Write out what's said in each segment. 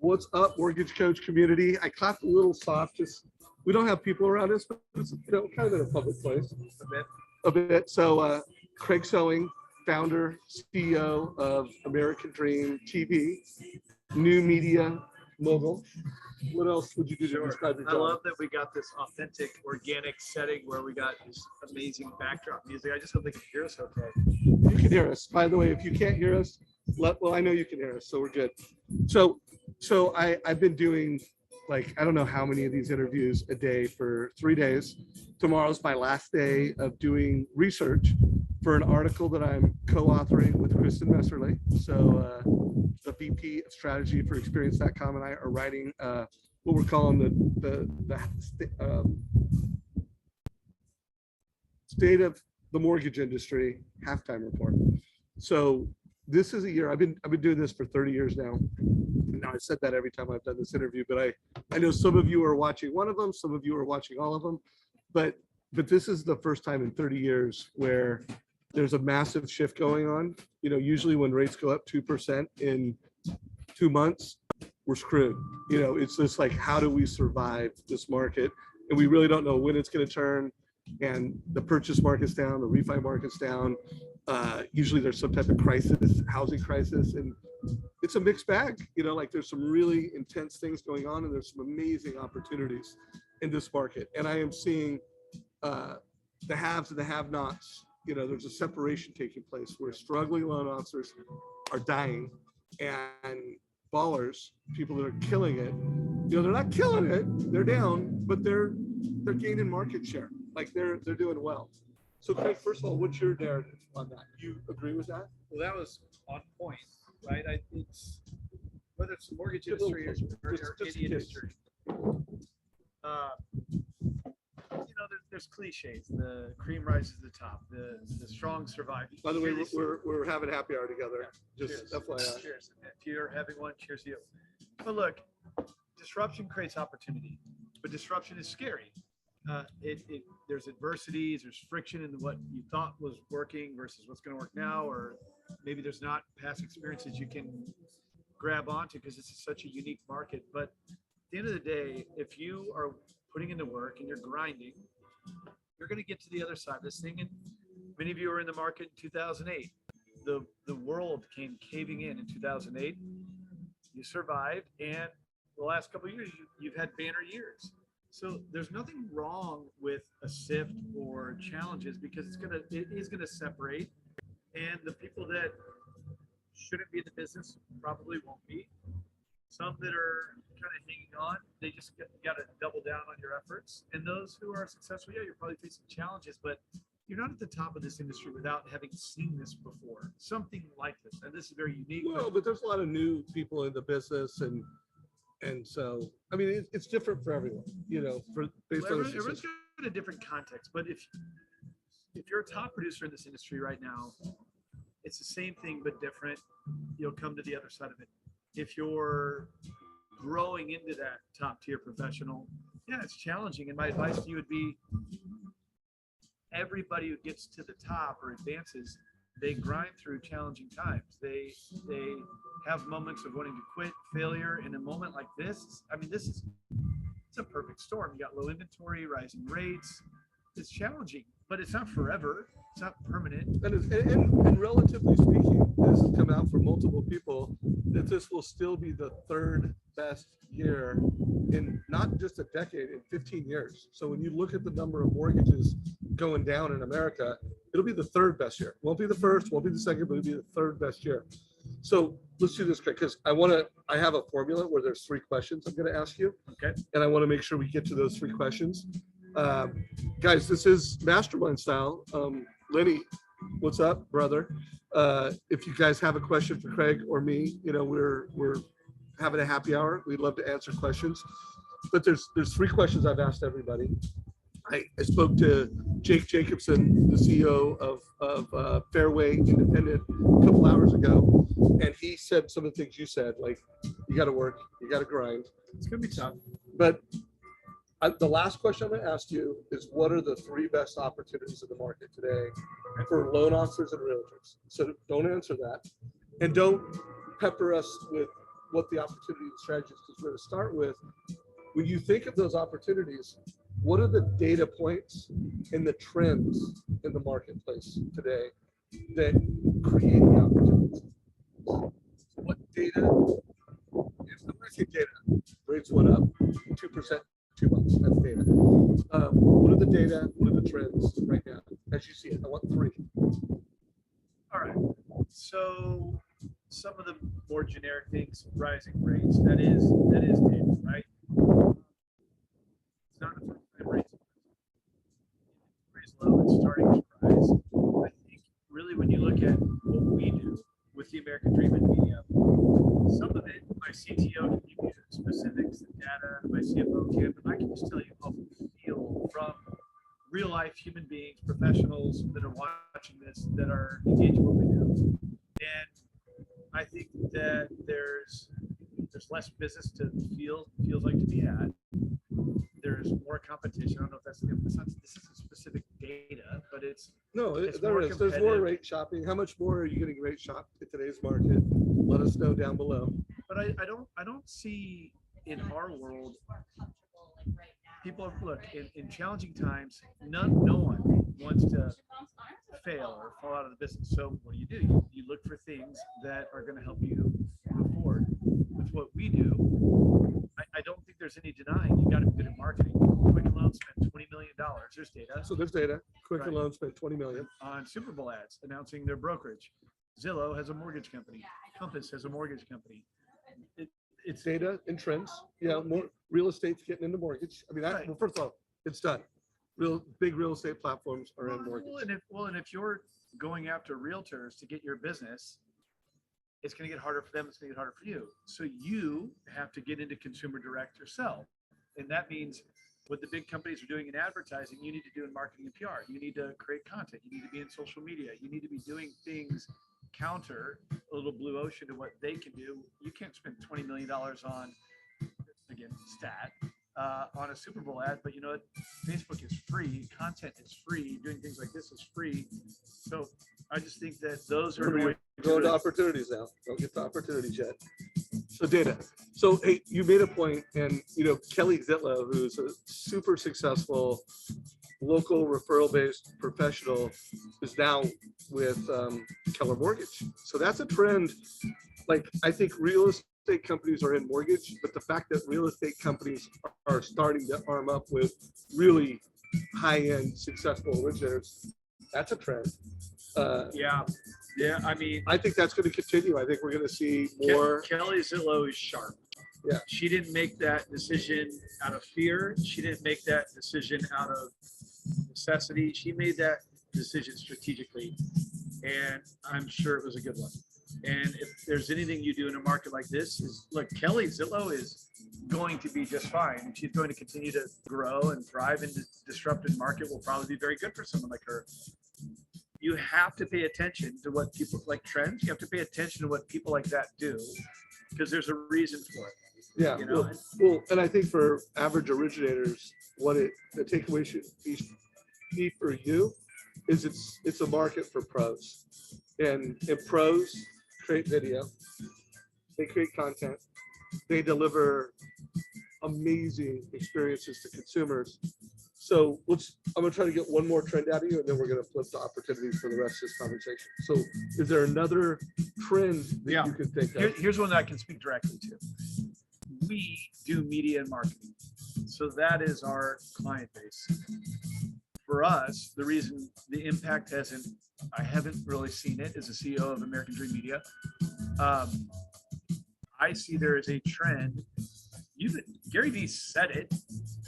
What's up, mortgage coach community? I clapped a little soft. Just we don't have people around us, but it's kind of in a public place a bit. So Craig Sewing, founder, CEO of American Dream TV, new media mogul. What else would you do to describe your I job? love that we got this authentic, organic setting where we got this amazing backdrop music. I just hope they can hear us okay. You can hear us. By the way, if you can't hear us, well, I know you can hear us, so we're good. So I've been doing like I don't know how many of these interviews a day for 3 days. Tomorrow's my last day of doing research for an article that I'm co-authoring with Kristen Messerly. So the VP of strategy for Experience.com and I are writing what we're calling the state of the mortgage industry halftime report. So this is a year I've been doing this for 30 years now. Now I said that every time I've done this interview, but I know some of you are watching one of them, some of you are watching all of them, but this is the first time in 30 years where there's a massive shift going on. You know, usually when rates go up 2% in 2 months, we're screwed. You know, it's just like, how do we survive this market? And we really don't know when it's going to turn. And the purchase market's down, the refi market's down. Usually there's some type of crisis, housing crisis, and it's a mixed bag. You know, like there's some really intense things going on, and there's some amazing opportunities in this market. And I am seeing the haves and the have-nots. You know, there's a separation taking place where struggling loan officers are dying, and ballers, people that are killing it, you know, they're not killing it, they're down, but they're gaining market share. Like they're doing well. So Craig, first of all, what's your narrative on that? You agree with that? Well, that was on point, right? It's whether it's the mortgage industry or any industry. You know, there's cliches. The cream rises to the top. The strong survive. By the way, we're having happy hour together. Yeah. Just cheers. FYI. Cheers. If you're having one, cheers to you. But look, disruption creates opportunity, but disruption is scary. There's adversities, there's friction in what you thought was working versus what's going to work now, or maybe there's not past experiences you can grab onto because this is such a unique market. But at the end of the day, if you are putting in the work and you're grinding, you're going to get to the other side of this thing. And many of you were in the market in 2008. The world came caving in 2008. You survived, and the last couple of years, you've had banner years. So there's nothing wrong with a sift or challenges because it is gonna separate, and the people that shouldn't be in the business probably won't be. Some that are kind of hanging on, they just got to double down on your efforts. And those who are successful, yeah, you're probably facing challenges, but you're not at the top of this industry without having seen this before. Something like this, and this is very unique. Well, but there's a lot of new people in the business, and so I mean it's different for everyone, you know, based on everyone's got a different context. But if you're a top producer in this industry right now, it's the same thing but different. You'll come to the other side of it. If you're growing into that top tier professional, yeah, it's challenging. And my advice to you would be, everybody who gets to the top or advances, they grind through challenging times. They have moments of wanting to quit, failure. In a moment like this, I mean, it's a perfect storm. You got low inventory, rising rates. It's challenging, but it's not forever. It's not permanent. And relatively speaking, this has come out from multiple people that this will still be the third best year in not just a decade, in 15 years. So when you look at the number of mortgages going down in America, it'll be the third best year. Won't be the first, won't be the second, but it'll be the third best year. So let's do this, Craig, because I have a formula where there's 3 questions I'm going to ask you. Okay. And I want to make sure we get to those 3 questions. Guys, this is mastermind style. Lenny, what's up, brother? If you guys have a question for Craig or me, you know, we're having a happy hour. We'd love to answer questions. But there's 3 questions I've asked everybody. I spoke to Jake Jacobson, the CEO of Fairway Independent, a couple hours ago, and he said some of the things you said, like you got to work, you got to grind. It's gonna be tough. But the last question I'm going to ask you is, what are the 3 best opportunities in the market today for loan officers and realtors? So don't answer that, and don't pepper us with what the opportunity and strategy is, because we're going to start with, when you think of those opportunities, what are the data points and the trends in the marketplace today that create the opportunities? What data, if the market data, rates went up 2%, 2 months, that's data. What are the data, what are the trends right now, as you see it? I want three. All right. So some of the more generic things, rising rates, that is data, right? It's not a first time raise. Raise low, it's starting to rise. I think really when you look at what we do with the American Dream and media, some of it my CTO can give you specifics, the data, my CFO can, but I can just tell you how we feel from real life human beings, professionals that are watching this, that are engaged in what we do. And I think that there's less business to feels like to be had. There's more competition. I don't know if that's this isn't specific data, but it's No, It's there more is. There's more competitive. rate shopping. How much more are you getting rate shopped in today's market? Let us know down below. but I don't see in our world people look in challenging times. No one wants to fail or fall out of the business. So what do? You look for things that are going to help you move forward. With what we do, I don't think there's any denying you got to be good at marketing. Quicken Loans spent $20 million. There's data So there's data. Quicken Right. Loans spent 20 million. on Super Bowl ads announcing their brokerage. Zillow has a mortgage company. Compass has a mortgage company. It's Data and trends. Yeah, more real estate's getting into mortgage. I mean, Right. well, first of all, it's done. Big real estate platforms are in mortgage. and if you're going after realtors to get your business, it's going to get harder for them. It's going to get harder for you. So you have to get into consumer direct yourself, and that means what the big companies are doing in advertising, you need to do in marketing and PR. You need to create content. You need to be in social media. You need to be doing things counter a little blue ocean to what they can do. You can't spend $20 million on, again, stat, on a Super Bowl ad, but you know what? Facebook is free, content is free, doing things like this is free. So I just think that those are We're going to opportunities now. Don't get to opportunities yet. So data. So hey, you made a point, and Kelly Zitlow, who's a super successful local referral-based professional, is now with Keller Mortgage. So that's a trend. Like, I think real estate companies are in mortgage, but the fact that real estate companies are starting to arm up with really high-end successful originators, that's a trend. Yeah. I mean, I think that's going to continue. I think we're going to see more. Kelly Zillow is sharp. Yeah. She didn't make that decision out of fear. She didn't make that decision out of necessity. She made that decision strategically, and I'm sure it was a good one. And if there's anything you do in a market like this, is look, Kelly Zillow is going to be just fine. She's going to continue to grow and thrive in this disrupted market. Will probably be very good for someone like her. You have to pay attention to what people like trends. You have to pay attention to what people like that do, because there's a reason for it. Yeah. You know? Well, and I think for average originators, the takeaway should be for you is it's a market for pros, and if pros create video, they create content, they deliver amazing experiences to consumers. So I'm gonna try to get one more trend out of you, and then we're gonna flip to opportunities for the rest of this conversation. So is there another trend that Yeah. you can think of? Here's one that I can speak directly to. We do media and marketing. So that is our client base. For us, the reason the impact I haven't really seen it as a CEO of American Dream Media. I see there is a trend. Gary Vee said it,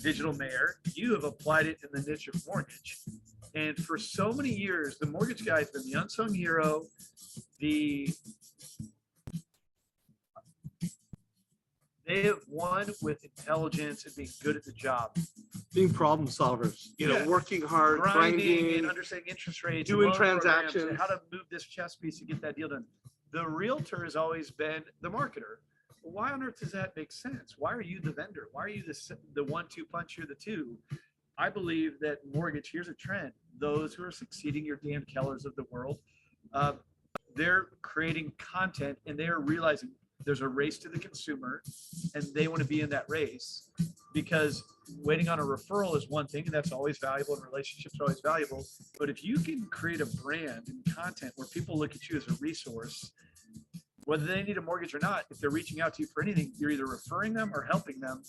digital mayor. You have applied it in the niche of mortgage. And for so many years, the mortgage guy has been the unsung hero, they have won with intelligence and being good at the job, Being problem solvers, Yeah. working hard, grinding grinding, and understanding interest rates, doing and loan programs, transactions. and how to move this chess piece to get that deal done. The realtor has always been the marketer. Why on earth does that make sense? Why are you the vendor? Why are you the 1-2 punch? You're the two. I believe that mortgage, here's a trend. Those who are succeeding, your Dan Kellers of the world, they're creating content, and they are realizing there's a race to the consumer, and they want to be in that race, because waiting on a referral is one thing, and that's always valuable, and relationships are always valuable. But if you can create a brand and content where people look at you as a resource, whether they need a mortgage or not, if they're reaching out to you for anything, you're either referring them or helping them.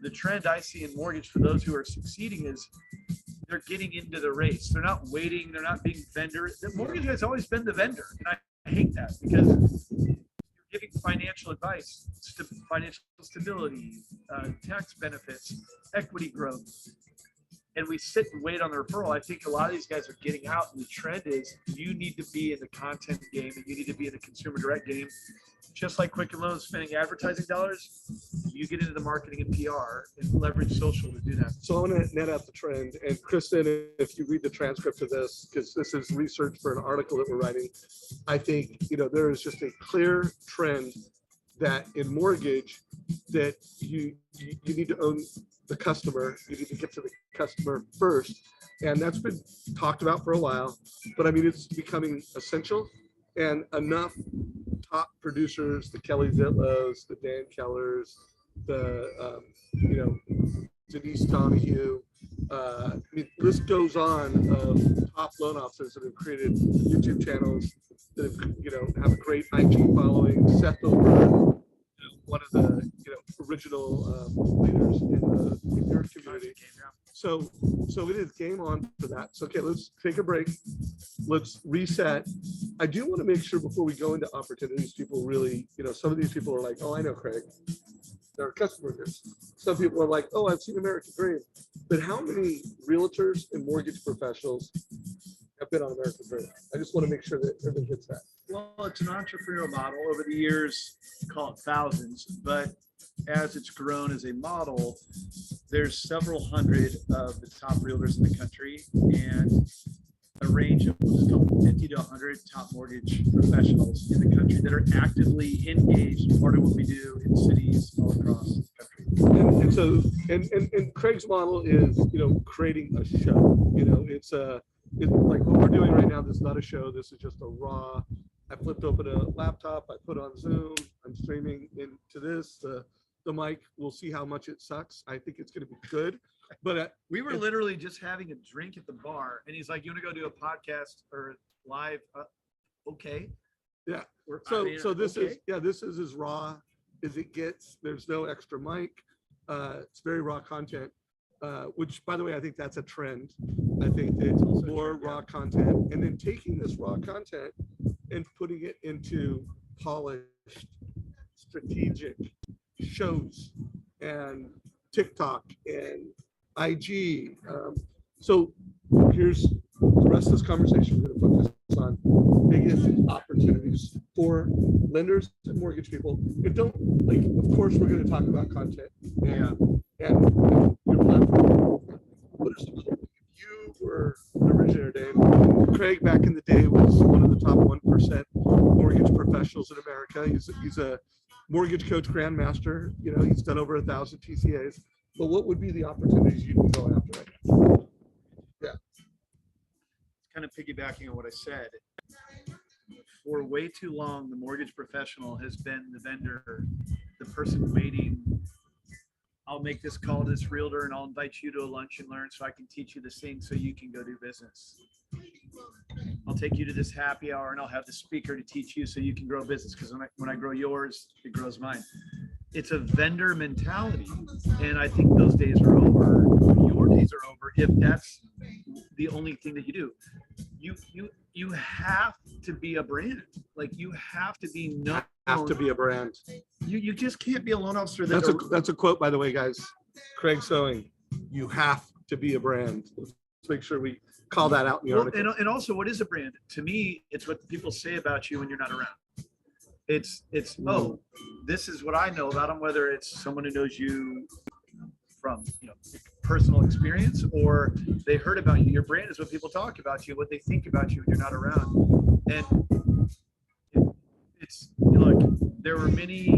The trend I see in mortgage for those who are succeeding is they're getting into the race. They're not waiting. They're not being vendor. The mortgage has always been the vendor. And I hate that, because you're giving financial advice, financial stability, tax benefits, equity growth. And we sit and wait on the referral. I think a lot of these guys are getting out, and the trend is you need to be in the content game, and you need to be in the consumer direct game. Just like Quicken Loans spending advertising dollars, you get into the marketing and PR and leverage social to do that. So I want to net out the trend. And Kristen, if you read the transcript of this, because this is research for an article that we're writing, I think, there is just a clear trend that in mortgage that you need to own the customer. You need to get to the customer first. And that's been talked about for a while, but I mean, it's becoming essential, and enough top producers, the Kelly Zitlows, the Dan Kellers, the, Denise Donahue, I mean, list goes on of top loan officers that have created YouTube channels that have a great IG following. Seth O'Byrne, one of the original leaders in your community. So it is game on for that. So okay, let's take a break. Let's reset. I do want to make sure before we go into opportunities, people really, some of these people are like, oh, I know Craig. They're customers. Some people are like, oh, I've seen American Dream. But how many realtors and mortgage professionals have been on American Dream? I just want to make sure that everybody gets that. Well, it's an entrepreneurial model. Over the years, call it thousands, but as it's grown as a model, there's several hundred of the top realtors in the country, and a range of 50 to 100 top mortgage professionals in the country that are actively engaged, part of what we do in cities all across the country. And so, and Craig's model is, creating a show. It's like what we're doing right now. This is not a show. This is just a raw. I flipped open a laptop. I put on Zoom. I'm streaming into this. The mic. We'll see how much it sucks. I think it's going to be good. But we were literally just having a drink at the bar, and he's like, "You want to go do a podcast or live?" Okay. Yeah. So this is as raw as it gets. There's no extra mic. It's very raw content. Which, by the way, I think that's a trend. I think it's more raw content, and then taking this raw content and putting it into polished, strategic shows and TikTok and IG. So here's the rest of this conversation. We're going to focus on biggest opportunities for lenders and mortgage people. And don't, of course, we're going to talk about content and your platform. What are some other, you were an originator, Dave. Craig, back in the day, was one of the top 1% mortgage professionals in America. He's a mortgage coach grandmaster. He's done over 1,000 TCAs. But what would be the opportunities you can go after right now? Yeah. Kind of piggybacking on what I said. For way too long, the mortgage professional has been the vendor, the person waiting. I'll make this call to this realtor, and I'll invite you to a lunch and learn so I can teach you this thing so you can go do business. I'll take you to this happy hour, and I'll have the speaker to teach you so you can grow business, because when I grow yours, it grows mine. It's a vendor mentality, and I think those days are over. Your days are over if that's the only thing that you do. You have to be a brand. Like, you have to be known. Have to be a brand. You just can't be a loan officer. That's a quote, by the way, guys. Craig Sewing. You have to be a brand. Let's make sure we call that out in the article. And also, what is a brand? To me, it's what people say about you when you're not around. It's oh, this is what I know about them, whether it's someone who knows you from personal experience, or they heard about you. Your brand is what people talk about you, what they think about you when you're not around. And it's, look, there were many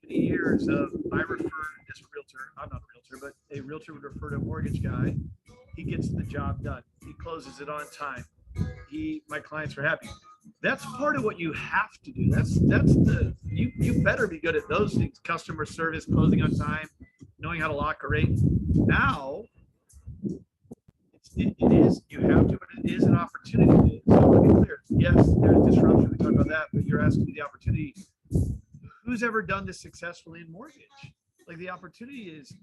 years of, I refer as a realtor, I'm not a realtor, but a realtor would refer to a mortgage guy. He gets the job done. He closes it on time. My clients are happy. That's part of what you have to do. You better be good at those things: customer service, closing on time, knowing how to lock a rate. Now it is, you have to, but it is an opportunity. So let me be clear. Yes, there's disruption. We talked about that, but you're asking me the opportunity. Who's ever done this successfully in mortgage? Like, the opportunity is,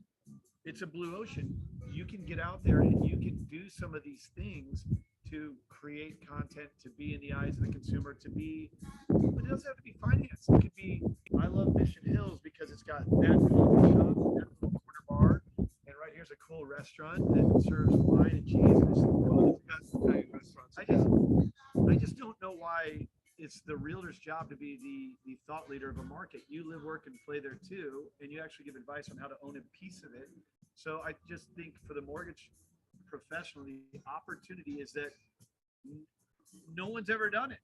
it's a blue ocean. You can get out there and you can do some of these things to create content, to be in the eyes of the consumer, to be, but it doesn't have to be finance. It could be, I love Mission Hills because it's got that coffee shop, that little corner bar, and right here's a cool restaurant that serves wine and cheese. And it's Italian restaurants. I just don't know why it's the realtor's job to be the thought leader of a market. You live, work, and play there too, and you actually give advice on how to own a piece of it. So I just think for the mortgage professional, the opportunity is that no one's ever done it.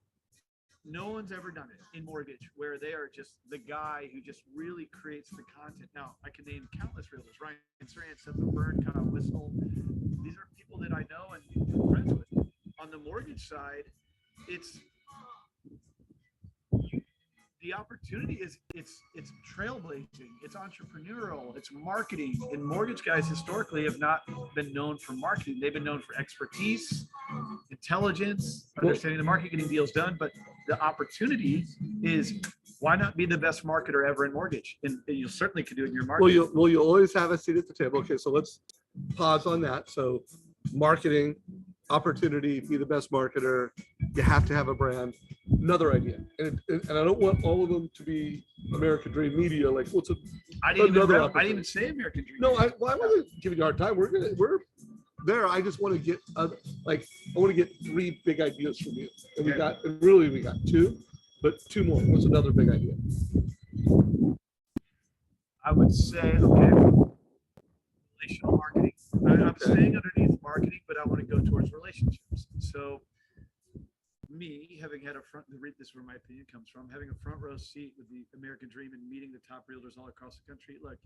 No one's ever done it in mortgage, where they are just the guy who just really creates the content. Now, I can name countless realtors: Ryan Saran, Seth Byrne, Kyle Whistle. These are people that I know and I'm friends with. On the mortgage side, it's the opportunity is it's trailblazing, it's entrepreneurial, it's marketing. And mortgage guys historically have not been known for marketing. They've been known for expertise, intelligence, understanding the market, getting deals done. But the opportunity is, why not be the best marketer ever in mortgage? And you certainly can do it in your market. Well, you'll always have a seat at the table. Okay, so let's pause on that. So marketing, opportunity, be the best marketer. You have to have a brand. Another idea, and I don't want all of them to be American Dream Media. Like, what's I didn't even say American Dream. No, I wasn't giving you a hard time. We're there. I just want to get I want to get 3 big ideas from you, and we got 2, but 2 more. What's another big idea? I would say, relational marketing. I'm staying underneath marketing, but I want to go towards relationships. So, me having had this is where my opinion comes from, having a front row seat with the American Dream and meeting the top realtors all across the country. Look,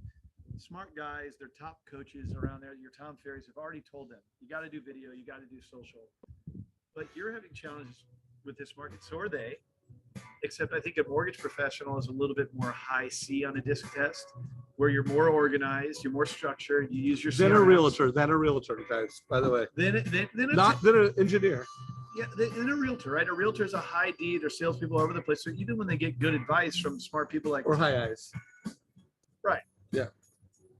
smart guys, they're top coaches around there. Your Tom Ferrys have already told them, you got to do video, you got to do social. But you're having challenges with this market. So are they. Except I think a mortgage professional is a little bit more high C on a disc test, where you're more organized, you're more structured, you use your Then a realtor, guys, by the way. Then an engineer. Yeah, and a realtor, right? A realtor is a high D. They're salespeople all over the place. So even when they get good advice from smart people like, or high eyes, right? Yeah.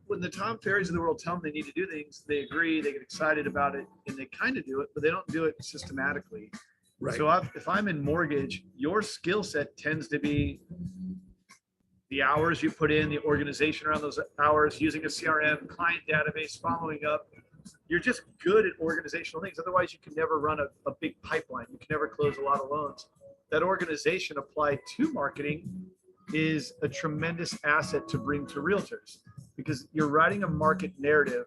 When the Tom Ferrys of the world tell them they need to do things, they agree, they get excited about it, and they kind of do it, but they don't do it systematically. Right. So if I'm in mortgage, your skill set tends to be the hours you put in, the organization around those hours, using a CRM, client database, following up. You're just good at organizational things. Otherwise, you can never run a big pipeline. You can never close a lot of loans. That organization applied to marketing is a tremendous asset to bring to realtors, because you're writing a market narrative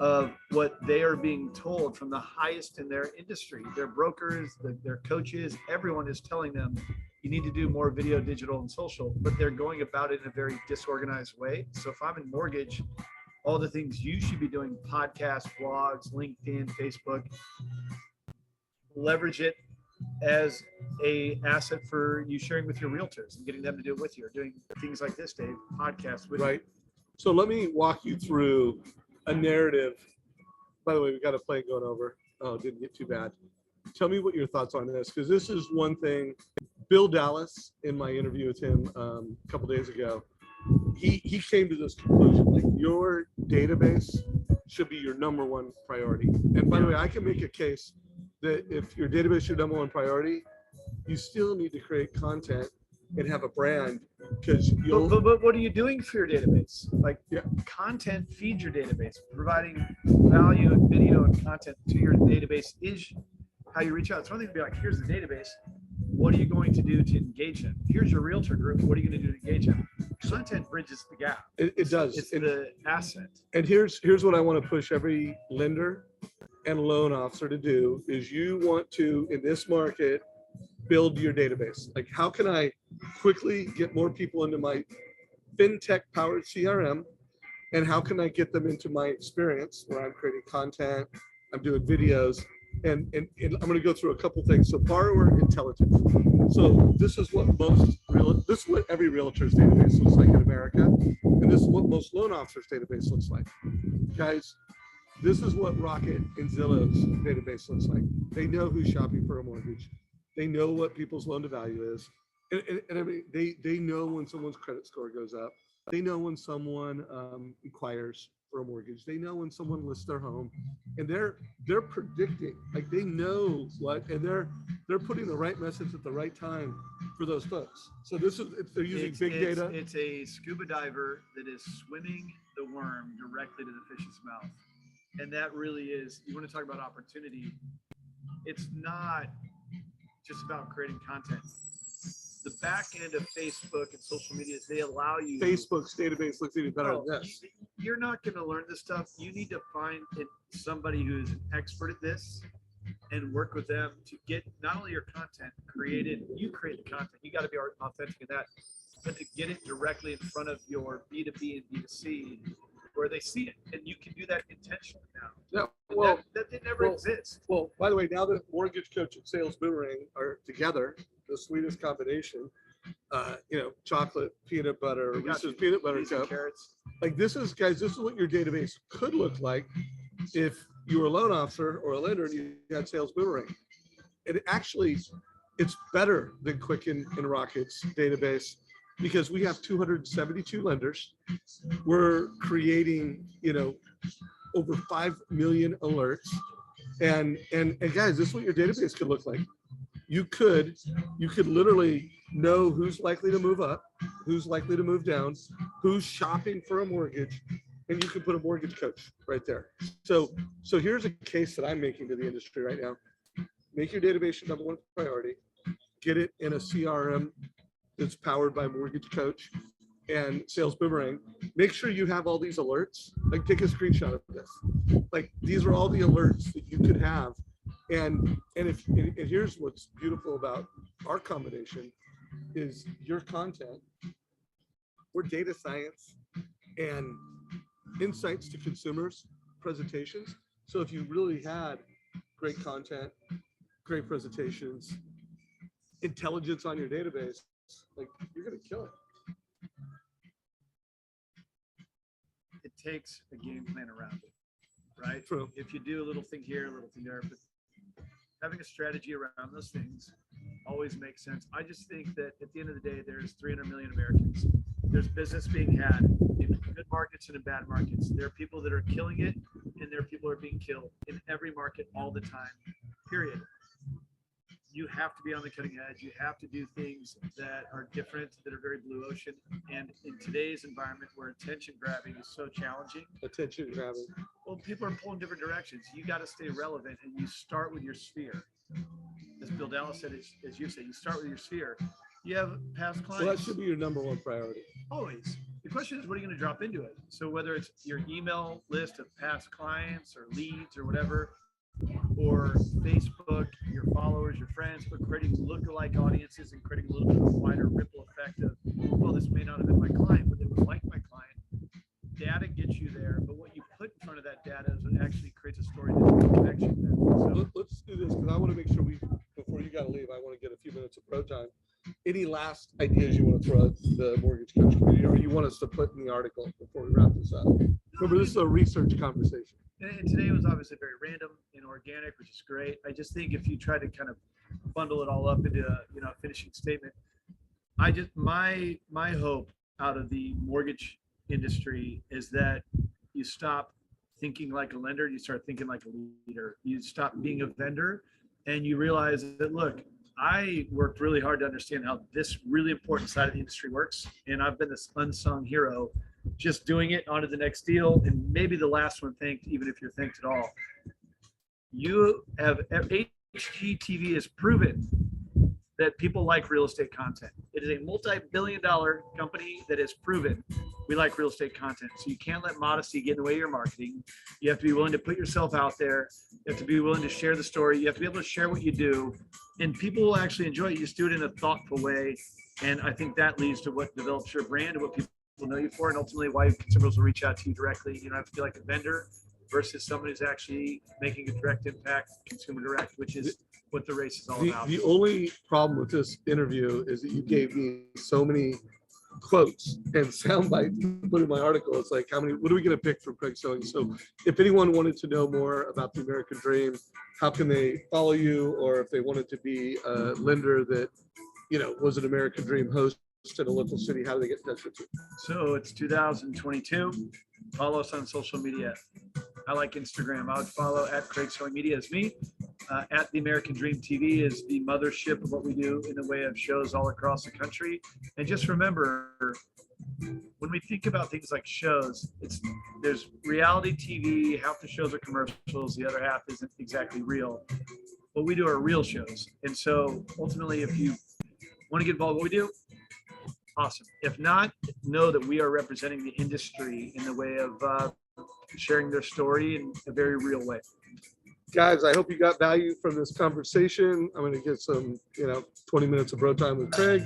of what they are being told from the highest in their industry. Their brokers, their coaches, everyone is telling them, you need to do more video, digital, and social, but they're going about it in a very disorganized way. So if I'm in mortgage, all the things you should be doing, podcasts, blogs, LinkedIn, Facebook, leverage it as a asset for you sharing with your realtors and getting them to do it with you, or doing things like this, Dave, podcasts with you. So let me walk you through a narrative. By the way, we got a plane going over. Oh, didn't get too bad. Tell me what your thoughts on this, because this is one thing. Bill Dallas, in my interview with him a couple days ago, he came to this conclusion, like, your database should be your #1 priority. And by the way, I can make a case that if your database is your #1 priority, you still need to create content and have a brand, because you'll. But what are you doing for your database? Like, content feeds your database. Providing value and video and content to your database is how you reach out. It's one thing to be like, here's the database. What are you going to do to engage them? Here's your realtor group. What are you going to do to engage them? Content bridges the gap. It does. It's the asset. And here's what I want to push every lender and loan officer to do is, you want to, in this market, build your database. Like, how can I quickly get more people into my fintech powered CRM? And how can I get them into my experience where I'm creating content, I'm doing videos, and I'm going to go through a couple things. So borrower intelligence. So this is what this is what every realtor's database looks like in America, and this is what most loan officers' database looks like. Guys, this is what Rocket and Zillow's database looks like. They know who's shopping for a mortgage. They know what people's loan to value is. And I mean, they know when someone's credit score goes up. They know when someone inquires for a mortgage. They know when someone lists their home, and they're predicting, like they know what, and they're putting the right message at the right time for those folks. So they're using big data. It's a scuba diver that is swimming the worm directly to the fish's mouth. And that really is, you want to talk about opportunity. It's not just about creating content. The back end of Facebook and social media is they allow you. Facebook's database looks even better than this. You're not going to learn this stuff. You need to find somebody who's an expert at this and work with them to get not only your content created, you create the content, you got to be authentic in that, but to get it directly in front of your B2B and B2C where they see it. And you can do that intentionally now. Yeah, well, that did never exist. Well, by the way, now that Mortgage Coach and Sales Boomerang are together, the sweetest combination, chocolate, peanut butter, Reese's peanut butter cup. Carrots. Like this is, guys, this is what your database could look like if you were a loan officer or a lender and you had Sales Boomerang. And actually, it's better than Quicken and Rocket's database because we have 272 lenders. We're creating, over 5 million alerts. And guys, this is what your database could look like. You could literally know who's likely to move up, who's likely to move down, who's shopping for a mortgage, and you can put a mortgage coach right there. So here's a case that I'm making to the industry right now. Make your database your number one priority. Get it in a CRM that's powered by Mortgage Coach and Sales Boomerang. Make sure you have all these alerts. Like take a screenshot of this. Like these are all the alerts that you could have. And here's what's beautiful about our combination is your content. We're data science and insights to consumers presentations. So if you really had great content, great presentations, intelligence on your database, like you're gonna kill it. It takes a game plan around it, right? True. If you do a little thing here, a little thing there, but having a strategy around those things always makes sense. I just think that at the end of the day, there's 300 million Americans. There's business being had in good markets and in bad markets. There are people that are killing it, and there are people that are being killed in every market all the time, period. You have to be on the cutting edge. You have to do things that are different, that are very blue ocean. And in today's environment where attention grabbing is so challenging, Attention grabbing. well, people are pulling different directions. You got to stay relevant, and you start with your sphere. As Bill Dallas said, as you say, you start with your sphere. You have past clients. Well, that should be your number one priority. Always. The question is, what are you going to drop into it? So whether it's your email list of past clients or leads or whatever, or Facebook, your followers, your friends, but creating lookalike audiences and creating a little bit of a wider ripple effect of, well, this may not have been my client, but it was like my client. Data gets you there, but what you put in front of that data is what actually creates a story that's a connection there. So Let's do this because I want to make sure before you got to leave, I want to get a few minutes of pro time. Any last ideas you want to throw at the Mortgage Coach community or you want us to put in the article before we wrap this up? Remember, this is a research conversation. And today was obviously very random and organic, which is great. I just think if you try to kind of bundle it all up into a finishing statement, my hope out of the mortgage industry is that you stop thinking like a lender, you start thinking like a leader. You stop being a vendor, and you realize that, look, I worked really hard to understand how this really important side of the industry works, and I've been this unsung hero, just doing it onto the next deal, and maybe the last one thanked, even if you're thanked at all. You have HGTV has proven that people like real estate content. It is a multi-billion-dollar company that has proven we like real estate content. So you can't let modesty get in the way of your marketing. You have to be willing to put yourself out there. You have to be willing to share the story. You have to be able to share what you do, and people will actually enjoy it. You just do it in a thoughtful way. And I think that leads to what develops your brand and what people know you for, and ultimately why consumers will reach out to you directly. You don't have to be like a vendor. versus someone who's actually making a direct impact, consumer direct, which is what the race is all The, about. the only problem with this interview is that you gave me so many quotes and sound bites to put in my article. It's like, what are we going to pick from Craig Sewing? So if anyone wanted to know more about the American Dream, how can they follow you? Or if they wanted to be a lender that, was an American Dream host in a local city, how do they get in touch with you? So it's 2022. Follow us on social media. I like Instagram. I would follow at Craig Sewing Media as me. At the American Dream TV is the mothership of what we do in the way of shows all across the country. And just remember, when we think about things like shows, there's reality TV, half the shows are commercials, the other half isn't exactly real. What we do are real shows. And so ultimately, if you want to get involved in what we do, awesome. If not, know that we are representing the industry in the way of sharing their story in a very real way. Guys, I hope you got value from this conversation. I'm going to get some, 20 minutes of bro time with Craig.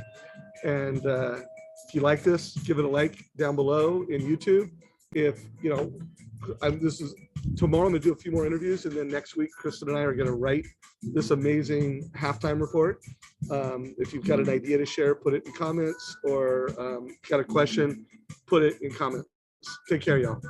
And if you like this, give it a like down below in YouTube. If, tomorrow I'm going to do a few more interviews. And then next week, Kristen and I are going to write this amazing halftime report. If you've got an idea to share, put it in comments, or got a question, put it in comments. Take care, y'all.